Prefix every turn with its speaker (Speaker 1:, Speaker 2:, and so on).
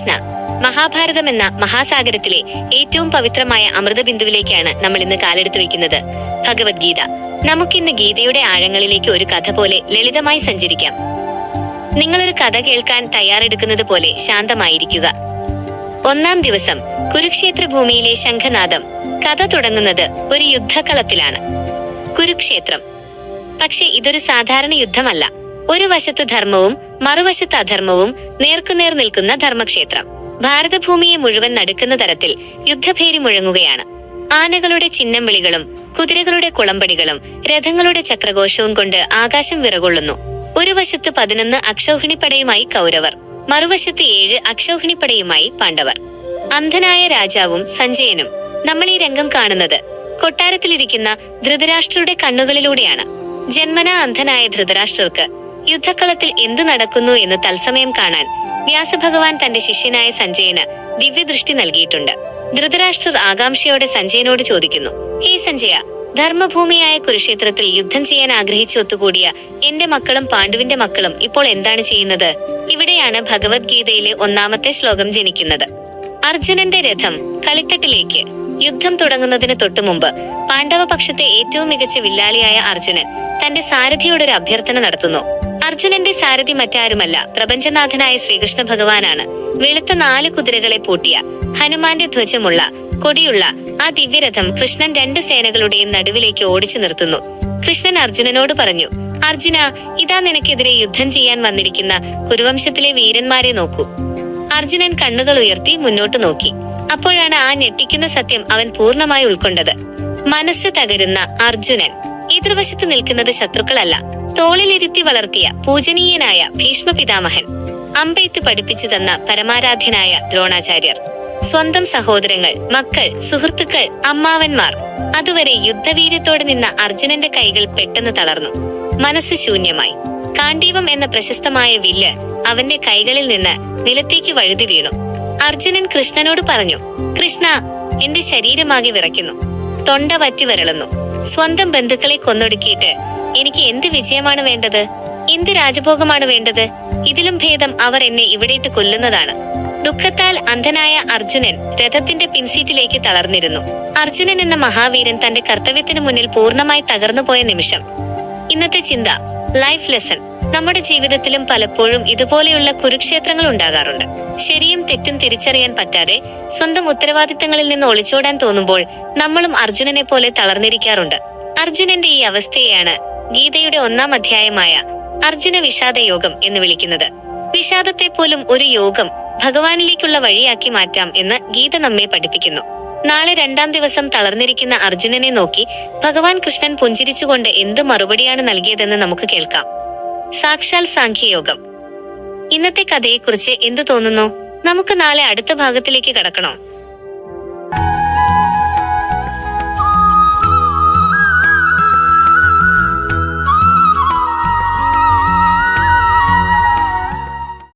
Speaker 1: കൃഷ്ണ. മഹാഭാരതം എന്ന മഹാസാഗരത്തിലെ ഏറ്റവും പവിത്രമായ അമൃതബിന്ദുവിലേക്കാണ് നമ്മൾ ഇന്ന് കാലെടുത്തു വയ്ക്കുന്നത്. ഭഗവത്ഗീത. നമുക്കിന്ന് ഗീതയുടെ ആഴങ്ങളിലേക്ക് ഒരു കഥ പോലെ ലളിതമായി സഞ്ചരിക്കാം. നിങ്ങളൊരു കഥ കേൾക്കാൻ തയ്യാറെടുക്കുന്നത് പോലെ ശാന്തമായിരിക്കുക. ഒന്നാം ദിവസം. കുരുക്ഷേത്ര ഭൂമിയിലെ ശംഖനാദം. കഥ തുടങ്ങുന്നത് ഒരു യുദ്ധക്കളത്തിലാണ്. കുരുക്ഷേത്രം. പക്ഷെ ഇതൊരു സാധാരണ യുദ്ധമല്ല. ഒരു വശത്ത് ധർമ്മവും മറുവശത്ത് അധർമ്മവും നേർക്കുനേർ നിൽക്കുന്ന ധർമ്മക്ഷേത്രം. ഭാരതഭൂമിയെ മുഴുവൻ നടുക്കുന്ന തരത്തിൽ യുദ്ധഭേരി മുഴങ്ങുകയാണ്. ആനകളുടെ ചിഹ്നം വിളികളും കുതിരകളുടെ കുളമ്പടികളും രഥങ്ങളുടെ ചക്രഘോഷവും കൊണ്ട് ആകാശം വിറകൊള്ളുന്നു. ഒരു വശത്ത് 11 അക്ഷൗഹിണിപ്പടയുമായി കൗരവർ, മറുവശത്ത് 7 അക്ഷൗഹിണിപ്പടയുമായി പാണ്ഡവർ. അന്ധനായ രാജാവും സഞ്ജയനും. നമ്മൾ ഈ രംഗം കാണുന്നത് കൊട്ടാരത്തിലിരിക്കുന്ന ധൃതരാഷ്ട്രരുടെ കണ്ണുകളിലൂടെയാണ്. ജന്മനാ അന്ധനായ ധൃതരാഷ്ട്രർക്ക് യുദ്ധക്കളത്തിൽ എന്തു നടക്കുന്നു എന്ന് തത്സമയം കാണാൻ വ്യാസഭഗവാൻ തന്റെ ശിഷ്യനായ സഞ്ജയന് ദിവ്യദൃഷ്ടി നൽകിയിട്ടുണ്ട്. ധൃതരാഷ്ട്രർ ആകാംക്ഷയോടെ സഞ്ജയനോട് ചോദിക്കുന്നു, ഹേ സഞ്ജയ, ധർമ്മഭൂമിയായ കുരുക്ഷേത്രത്തിൽ യുദ്ധം ചെയ്യാൻ ആഗ്രഹിച്ചു ഒത്തുകൂടിയ എന്റെ മക്കളും പാണ്ഡുവിന്റെ മക്കളും ഇപ്പോൾ എന്താണ് ചെയ്യുന്നത്? ഇവിടെയാണ് ഭഗവത്ഗീതയിലെ ഒന്നാമത്തെ ശ്ലോകം ജനിക്കുന്നത്. അർജുനന്റെ രഥം കളിത്തട്ടിലേക്ക്. യുദ്ധം തുടങ്ങുന്നതിന് തൊട്ടുമുമ്പ് പാണ്ഡവപക്ഷത്തെ ഏറ്റവും മികച്ച വില്ലാളിയായ അർജുനൻ തന്റെ സാരഥിയോടൊരു അഭ്യർത്ഥന നടത്തുന്നു. അർജുനന്റെ സാരഥി മറ്റാരുമല്ല, പ്രപഞ്ചനാഥനായ ശ്രീകൃഷ്ണ ഭഗവാനാണ്. വെളുത്ത 4 കുതിരകളെ പൂട്ടിയ ഹനുമാന്റെ ധ്വജമുള്ള കൊടിയുള്ള ആ ദിവ്യരഥം കൃഷ്ണൻ 2 സേനകളുടെയും നടുവിലേക്ക് ഓടിച്ചു നിർത്തുന്നു. കൃഷ്ണൻ അർജുനനോട് പറഞ്ഞു, അർജുന, ഇതാ നിനക്കെതിരെ യുദ്ധം ചെയ്യാൻ വന്നിരിക്കുന്ന കുരുവംശത്തിലെ വീരന്മാരെ നോക്കൂ. അർജുനൻ കണ്ണുകൾ ഉയർത്തി മുന്നോട്ട് നോക്കി. അപ്പോഴാണ് ആ ഞെട്ടിക്കുന്ന സത്യം അവൻ പൂർണ്ണമായി ഉൾക്കൊണ്ടത്. മനസ്സ് തകരുന്ന അർജുനൻ. എതിർവശത്ത് നിൽക്കുന്നത് ശത്രുക്കളല്ല, തോളിലിരുത്തി വളർത്തിയ പൂജനീയനായ ഭീഷ്മ പിതാമഹൻ. അമ്പെയ്ത്ത് പഠിപ്പിച്ചു തന്ന പരമാരാധ്യനായ ദ്രോണാചാര്യർ. സ്വന്തം സഹോദരങ്ങൾ, മക്കൾ, സുഹൃത്തുക്കൾ, അമ്മാവന്മാർ. അതുവരെ യുദ്ധവീര്യത്തോടെ നിന്ന അർജുനന്റെ കൈകൾ പെട്ടെന്ന് തളർന്നു. മനസ്സ് ശൂന്യമായി. കാണ്ഡീവം എന്ന പ്രശസ്തമായ വില്ല് അവന്റെ കൈകളിൽ നിന്ന് നിലത്തേക്ക് വഴുതി വീണു. അർജുനൻ കൃഷ്ണനോട് പറഞ്ഞു, കൃഷ്ണ, എന്റെ ശരീരമാകെ വിറയ്ക്കുന്നു, തൊണ്ട വറ്റി വരളുന്നു. സ്വന്തം ബന്ധുക്കളെ കൊന്നൊടുക്കിയിട്ട് എനിക്ക് എന്ത് വിജയമാണ് വേണ്ടത്? എന്ത് രാജഭോഗമാണ് വേണ്ടത്? ഇതിലും ഭേദം അവർ എന്നെ ഇവിടേട്ട് കൊല്ലുന്നതാണ്. ദുഃഖത്താൽ അന്ധനായ അർജുനൻ രഥത്തിന്റെ പിൻസീറ്റിലേക്ക് തളർന്നിരുന്നു. അർജുനൻ എന്ന മഹാവീരൻ തന്റെ കർത്തവ്യത്തിന് മുന്നിൽ പൂർണ്ണമായി തകർന്നുപോയ നിമിഷം. ഇന്നത്തെ ചിന്ത, ലൈഫ് ലെസൺ. നമ്മുടെ ജീവിതത്തിലും പലപ്പോഴും ഇതുപോലെയുള്ള കുരുക്ഷേത്രങ്ങൾ ഉണ്ടാകാറുണ്ട്. ശരിയും തെറ്റും തിരിച്ചറിയാൻ പറ്റാതെ സ്വന്തം ഉത്തരവാദിത്തങ്ങളിൽ നിന്ന് ഒളിച്ചോടാൻ തോന്നുമ്പോൾ നമ്മളും അർജുനനെ പോലെ തളർന്നിരിക്കാറുണ്ട്. അർജുനന്റെ ഈ അവസ്ഥയെയാണ് ഗീതയുടെ 1-ാം അധ്യായമായ അർജുന വിഷാദ യോഗം എന്ന് വിളിക്കുന്നത്. വിഷാദത്തെ പോലും ഒരു യോഗം, ഭഗവാനിലേക്കുള്ള വഴിയാക്കി മാറ്റാം എന്ന് ഗീത നമ്മെ പഠിപ്പിക്കുന്നു. നാളെ 2-ാം ദിവസം തളർന്നിരിക്കുന്ന അർജുനനെ നോക്കി ഭഗവാൻ കൃഷ്ണൻ പുഞ്ചിരിച്ചുകൊണ്ട് എന്ത് മറുപടിയാണ് നൽകിയതെന്ന് നമുക്ക് കേൾക്കാം. സാക്ഷാൽ സാഖ്യയോഗം. ഇന്നത്തെ കഥയെക്കുറിച്ച് എന്തു തോന്നുന്നു? നമുക്ക് നാളെ അടുത്ത ഭാഗത്തിലേക്ക് കടക്കണോ?